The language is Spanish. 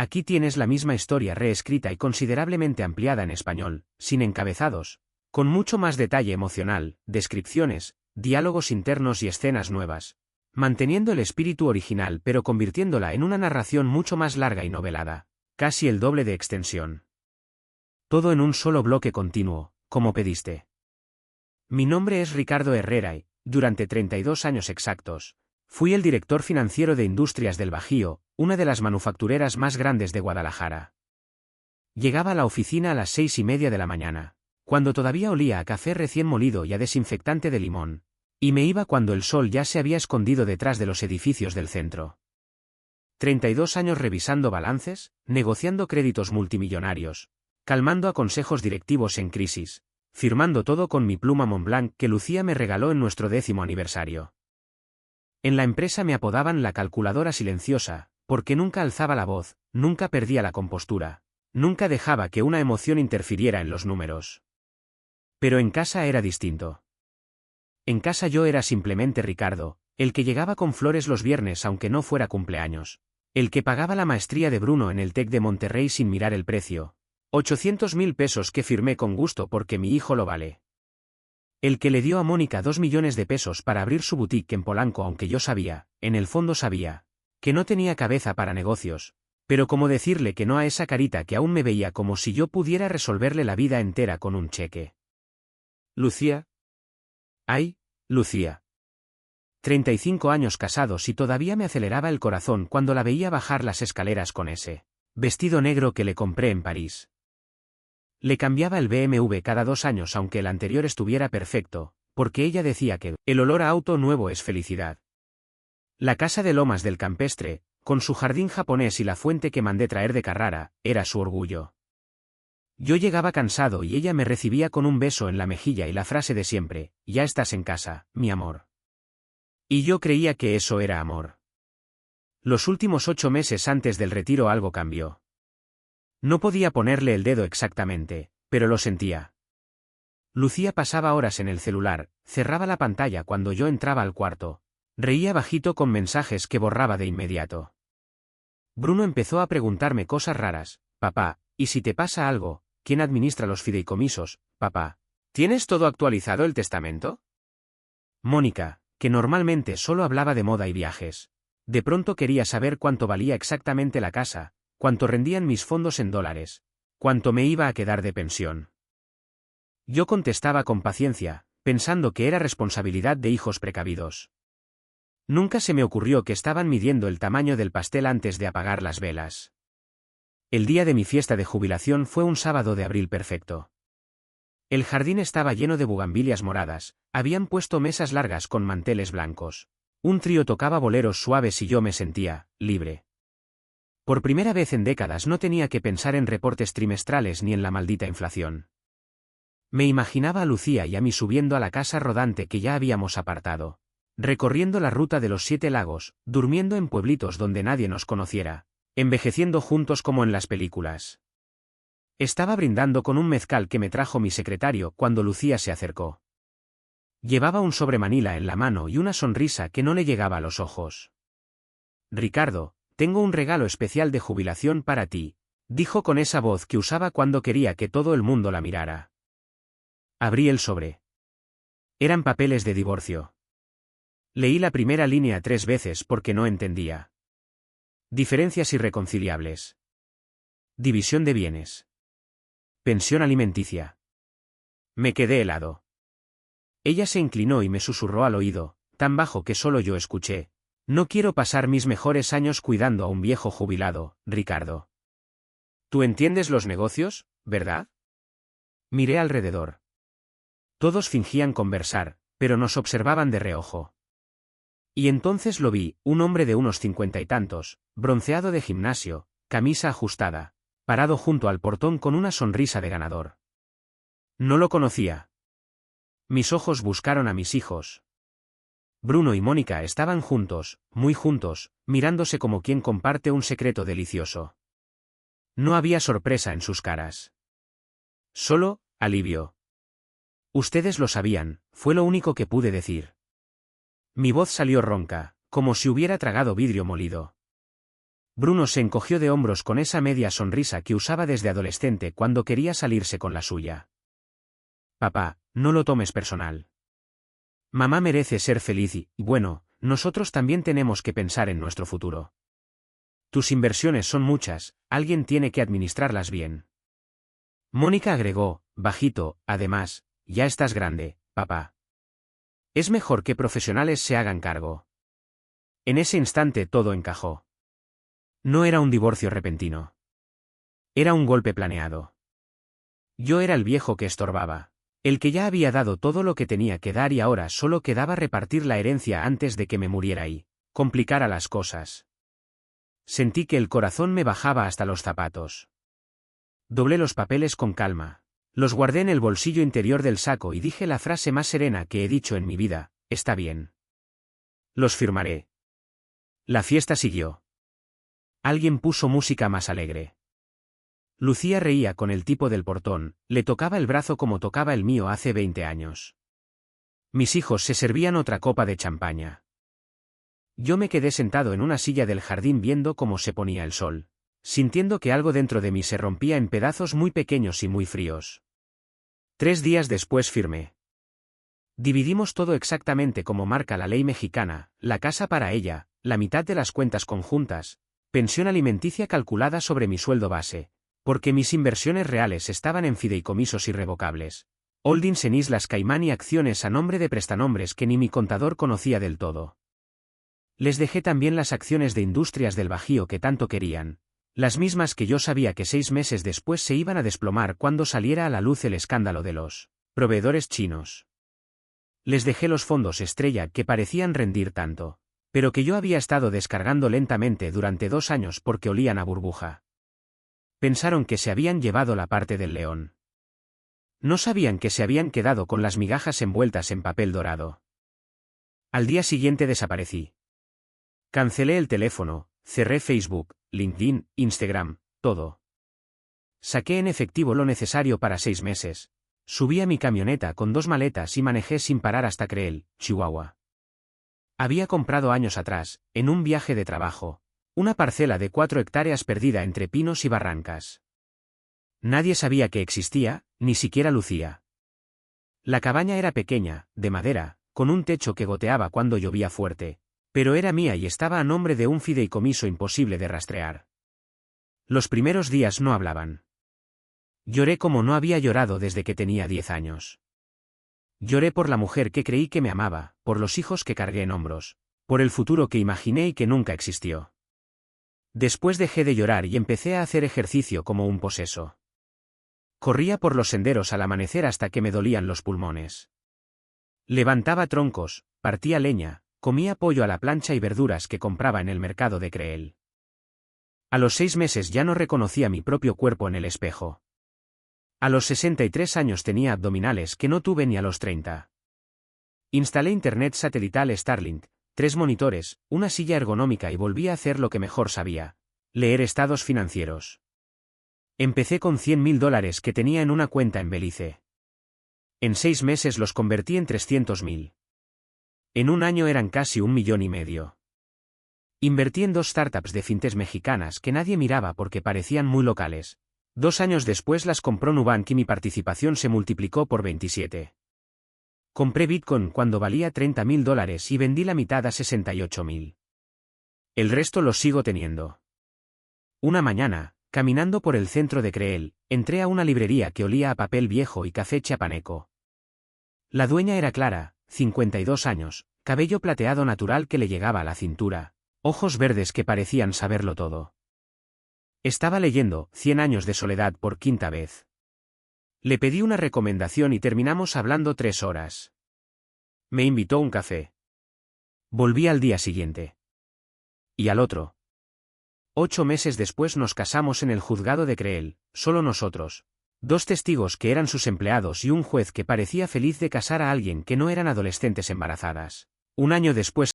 Aquí tienes la misma historia reescrita y considerablemente ampliada en español, sin encabezados, con mucho más detalle emocional, descripciones, diálogos internos y escenas nuevas, manteniendo el espíritu original pero convirtiéndola en una narración mucho más larga y novelada, casi el doble de extensión. Todo en un solo bloque continuo, como pediste. Mi nombre es Ricardo Herrera y, durante 32 años exactos, fui el director financiero de Industrias del Bajío, una de las manufactureras más grandes de Guadalajara. Llegaba a la oficina a las 6:30 de la mañana, cuando todavía olía a café recién molido y a desinfectante de limón, y me iba cuando el sol ya se había escondido detrás de los edificios del centro. 32 años revisando balances, negociando créditos multimillonarios, calmando a consejos directivos en crisis, firmando todo con mi pluma Montblanc que Lucía me regaló en nuestro 10º aniversario. En la empresa me apodaban la calculadora silenciosa, porque nunca alzaba la voz, nunca perdía la compostura, nunca dejaba que una emoción interfiriera en los números. Pero en casa era distinto. En casa yo era simplemente Ricardo, el que llegaba con flores los viernes aunque no fuera cumpleaños, el que pagaba la maestría de Bruno en el TEC de Monterrey sin mirar el precio, 800.000 pesos que firmé con gusto porque mi hijo lo vale. El que le dio a Mónica 2 millones de pesos para abrir su boutique en Polanco aunque yo sabía, en el fondo sabía, que no tenía cabeza para negocios, pero como decirle que no a esa carita que aún me veía como si yo pudiera resolverle la vida entera con un cheque. Lucía. ¡Ay, Lucía! 35 años casados y todavía me aceleraba el corazón cuando la veía bajar las escaleras con ese vestido negro que le compré en París. Le cambiaba el BMW cada 2 años aunque el anterior estuviera perfecto, porque ella decía que el olor a auto nuevo es felicidad. La casa de Lomas del Campestre, con su jardín japonés y la fuente que mandé traer de Carrara, era su orgullo. Yo llegaba cansado y ella me recibía con un beso en la mejilla y la frase de siempre, «Ya estás en casa, mi amor». Y yo creía que eso era amor. Los últimos 8 meses antes del retiro algo cambió. No podía ponerle el dedo exactamente, pero lo sentía. Lucía pasaba horas en el celular, cerraba la pantalla cuando yo entraba al cuarto, reía bajito con mensajes que borraba de inmediato. Bruno empezó a preguntarme cosas raras, «Papá, ¿y si te pasa algo? ¿Quién administra los fideicomisos, papá? ¿Tienes todo actualizado el testamento?» Mónica, que normalmente solo hablaba de moda y viajes, de pronto quería saber cuánto valía exactamente la casa, cuánto rendían mis fondos en dólares, cuánto me iba a quedar de pensión. Yo contestaba con paciencia, pensando que era responsabilidad de hijos precavidos. Nunca se me ocurrió que estaban midiendo el tamaño del pastel antes de apagar las velas. El día de mi fiesta de jubilación fue un sábado de abril perfecto. El jardín estaba lleno de bugambilias moradas, habían puesto mesas largas con manteles blancos. Un trío tocaba boleros suaves y yo me sentía libre. Por primera vez en décadas no tenía que pensar en reportes trimestrales ni en la maldita inflación. Me imaginaba a Lucía y a mí subiendo a la casa rodante que ya habíamos apartado, recorriendo la ruta de los 7 lagos, durmiendo en pueblitos donde nadie nos conociera, envejeciendo juntos como en las películas. Estaba brindando con un mezcal que me trajo mi secretario cuando Lucía se acercó. Llevaba un sobre Manila en la mano y una sonrisa que no le llegaba a los ojos. «Ricardo, tengo un regalo especial de jubilación para ti», dijo con esa voz que usaba cuando quería que todo el mundo la mirara. Abrí el sobre. Eran papeles de divorcio. Leí la primera línea 3 veces porque no entendía. Diferencias irreconciliables. División de bienes. Pensión alimenticia. Me quedé helado. Ella se inclinó y me susurró al oído, tan bajo que solo yo escuché: «No quiero pasar mis mejores años cuidando a un viejo jubilado, Ricardo». «Tú entiendes los negocios, ¿verdad?». Miré alrededor. Todos fingían conversar, pero nos observaban de reojo. Y entonces lo vi, un hombre de unos 50 y tantos, bronceado de gimnasio, camisa ajustada, parado junto al portón con una sonrisa de ganador. No lo conocía. Mis ojos buscaron a mis hijos. Bruno y Mónica estaban juntos, muy juntos, mirándose como quien comparte un secreto delicioso. No había sorpresa en sus caras. Solo alivio. «Ustedes lo sabían», fue lo único que pude decir. Mi voz salió ronca, como si hubiera tragado vidrio molido. Bruno se encogió de hombros con esa media sonrisa que usaba desde adolescente cuando quería salirse con la suya. Papá, no lo tomes personal. Mamá merece ser feliz y, bueno, nosotros también tenemos que pensar en nuestro futuro. Tus inversiones son muchas, alguien tiene que administrarlas bien. Mónica agregó, bajito, además, ya estás grande, papá. Es mejor que profesionales se hagan cargo. En ese instante todo encajó. No era un divorcio repentino. Era un golpe planeado. Yo era el viejo que estorbaba, el que ya había dado todo lo que tenía que dar y ahora solo quedaba repartir la herencia antes de que me muriera y complicara las cosas. Sentí que el corazón me bajaba hasta los zapatos. Doblé los papeles con calma. Los guardé en el bolsillo interior del saco y dije la frase más serena que he dicho en mi vida: está bien. Los firmaré. La fiesta siguió. Alguien puso música más alegre. Lucía reía con el tipo del portón, le tocaba el brazo como tocaba el mío hace 20 años. Mis hijos se servían otra copa de champaña. Yo me quedé sentado en una silla del jardín viendo cómo se ponía el sol, sintiendo que algo dentro de mí se rompía en pedazos muy pequeños y muy fríos. 3 días después firmé. Dividimos todo exactamente como marca la ley mexicana, la casa para ella, la mitad de las cuentas conjuntas, pensión alimenticia calculada sobre mi sueldo base, porque mis inversiones reales estaban en fideicomisos irrevocables, holdings en Islas Caimán y acciones a nombre de prestanombres que ni mi contador conocía del todo. Les dejé también las acciones de Industrias del Bajío que tanto querían, las mismas que yo sabía que 6 meses después se iban a desplomar cuando saliera a la luz el escándalo de los proveedores chinos. Les dejé los fondos estrella que parecían rendir tanto, pero que yo había estado descargando lentamente durante 2 años porque olían a burbuja. Pensaron que se habían llevado la parte del león. No sabían que se habían quedado con las migajas envueltas en papel dorado. Al día siguiente desaparecí. Cancelé el teléfono, cerré Facebook, LinkedIn, Instagram, todo. Saqué en efectivo lo necesario para 6 meses. Subí a mi camioneta con 2 maletas y manejé sin parar hasta Creel, Chihuahua. Había comprado años atrás, en un viaje de trabajo, una parcela de 4 hectáreas perdida entre pinos y barrancas. Nadie sabía que existía, ni siquiera Lucía. La cabaña era pequeña, de madera, con un techo que goteaba cuando llovía fuerte, pero era mía y estaba a nombre de un fideicomiso imposible de rastrear. Los primeros días no hablaban. Lloré como no había llorado desde que tenía 10 años. Lloré por la mujer que creí que me amaba, por los hijos que cargué en hombros, por el futuro que imaginé y que nunca existió. Después dejé de llorar y empecé a hacer ejercicio como un poseso. Corría por los senderos al amanecer hasta que me dolían los pulmones. Levantaba troncos, partía leña, comía pollo a la plancha y verduras que compraba en el mercado de Creel. A los 6 meses ya no reconocía mi propio cuerpo en el espejo. A los 63 años tenía abdominales que no tuve ni a los 30. Instalé internet satelital Starlink, 3 monitores, una silla ergonómica y volví a hacer lo que mejor sabía: leer estados financieros. Empecé con $100.000 que tenía en una cuenta en Belice. En 6 meses los convertí en 300.000. En un año eran casi 1,5 millones. Invertí en 2 startups de fintech mexicanas que nadie miraba porque parecían muy locales. 2 años después las compró Nubank y mi participación se multiplicó por 27. Compré Bitcoin cuando valía $30.000 y vendí la mitad a 68.000. El resto lo sigo teniendo. Una mañana, caminando por el centro de Creel, entré a una librería que olía a papel viejo y café chiapaneco. La dueña era Clara, 52 años, cabello plateado natural que le llegaba a la cintura, ojos verdes que parecían saberlo todo. Estaba leyendo 100 años de soledad por 5ª vez. Le pedí una recomendación y terminamos hablando 3 horas. Me invitó a un café. Volví al día siguiente. Y al otro. 8 meses después nos casamos en el juzgado de Creel, solo nosotros. 2 testigos que eran sus empleados y un juez que parecía feliz de casar a alguien que no eran adolescentes embarazadas. Un año después